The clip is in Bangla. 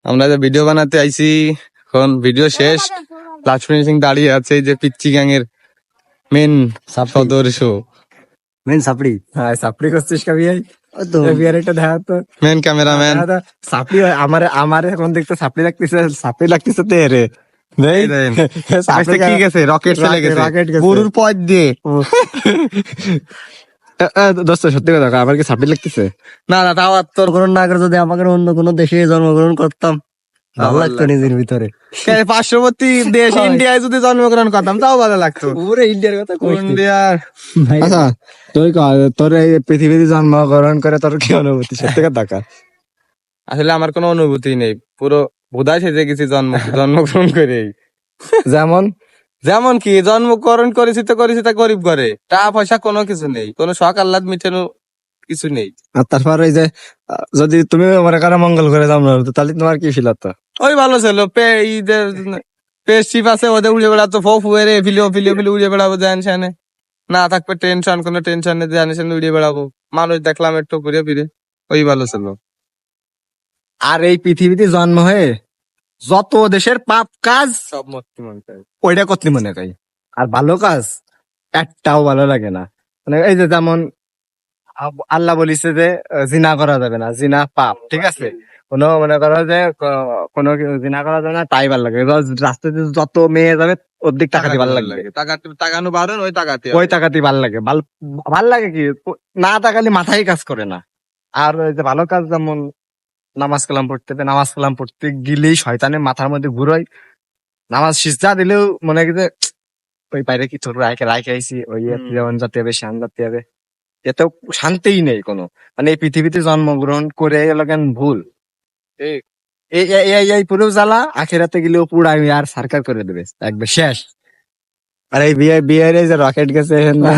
আমরা যে ভিডিও বানাতে আইছি, এখন ভিডিও শেষ, লাস্ট ফিনিশিং দাঁড়িয়ে আছে যে পিচ্চি গ্যাং এর মেন সদস্য, মেন সাপড়ি। হ্যাঁ সাপড়ি করছিস কবি তো বিয়ার একটা দেখা তো মেন ক্যামেরাম্যান। সাপড়ি আমারে এখন দেখতে সাপড়ি লাগতেছে তে রে কি গেছে, রকেট চলে গেছে রকেট গেছে। গরুর পথ দিয়ে। দোস্ত সত্যি কথা আমার কি সাপড়ি লাগতেছে? না না, তাও আর তোর জন্মগ্রহণ না করে যদি আমাকে অন্য কোনো দেশে জন্মগ্রহণ করতাম ভালো লাগতো নিজের ভিতরে। পার্শ্ববর্তী দেশ ইন্ডিয়ায় যদি জন্মগ্রহণ করতাম তাও ভালো লাগতো। পুরো ইন্ডিয়ার কথা ইন্ডিয়ার আচ্ছা তোর এই পৃথিবীতে জন্মগ্রহণ করে তোর কি অনুভূতি সত্যি কথা? আসলে আমার কোনো অনুভূতি নেই, পুরো বোধায় সেজে গেছি জন্মগ্রহণ করে। যেমন যেমন কি জন্মগ্রহণ করেছি তো করেছি তা গরিব ঘরে, টাকা পয়সা কোনো কিছু নেই, কোনো শখ আহ্লাদ মিটানো কিছু নেই। আর তারপর এই যে যদি তুমি মনে করো মঙ্গল করে জন্ম হতো তাহলে তোমার কি ফিল হতো? ওই ভালো ছিল, পেস্টিভ আছে, ওদের উড়ে বেড়াতো, ফুয়ে ফিলিও উড়ে বেড়াবো, জান সেনে না থাকবে টেনশন, কোনো টেনশন নেই, জানি সেনে উড়ে বেড়াবো, মানুষ দেখলাম একটু ঘুরে ফিরে, ওই ভালো ছিল। আর এই পৃথিবীতে জন্ম হয়ে যত দেশের পাপ কাজ সব মস্তি মন চাই। ওইটা করতে মনে করি, আর ভালো কাজ একটাও ভালো লাগে না। মানে এই যে যেমন আল্লাহ বলিছে যে জিনা করা যাবে না, জিনা পাপ, ঠিক আছে? কোনো মনে করো যে কোনো জিনা করা যাবে না, তাই ভালো লাগে। রাস্তাতে যত মেয়ে যাবে ওর দিক টাকাতে ভালো লাগবে, তাকানো বারণ, ওই তাকাতে ওই টাকাতে ভালো লাগে। ভাল লাগে কি না তাকালে মাথায় কাজ করে না। আর ওই যে ভালো কাজ যেমন নামাজ কালাম পড়তে গেলেই শয়তানের মাথার মধ্যে ঘুরোয়। নামাজ সিজদা দিলেও মনে হয় যে ওই বাইরে কি তোর রাইকে আইসি, ওই যেমন যাতে হবে শান যাতে হবে, এতেও শান্তিই নেই কোনো। মানে এই পৃথিবীতে জন্মগ্রহণ করে গেল কেন ভুল। এই পুরো জ্বালা আখেরাতে গেলেও পুরাই আর সরকার করে দেবে একবার শেষ। আর এই বিয়ের যে রকেট গেছে না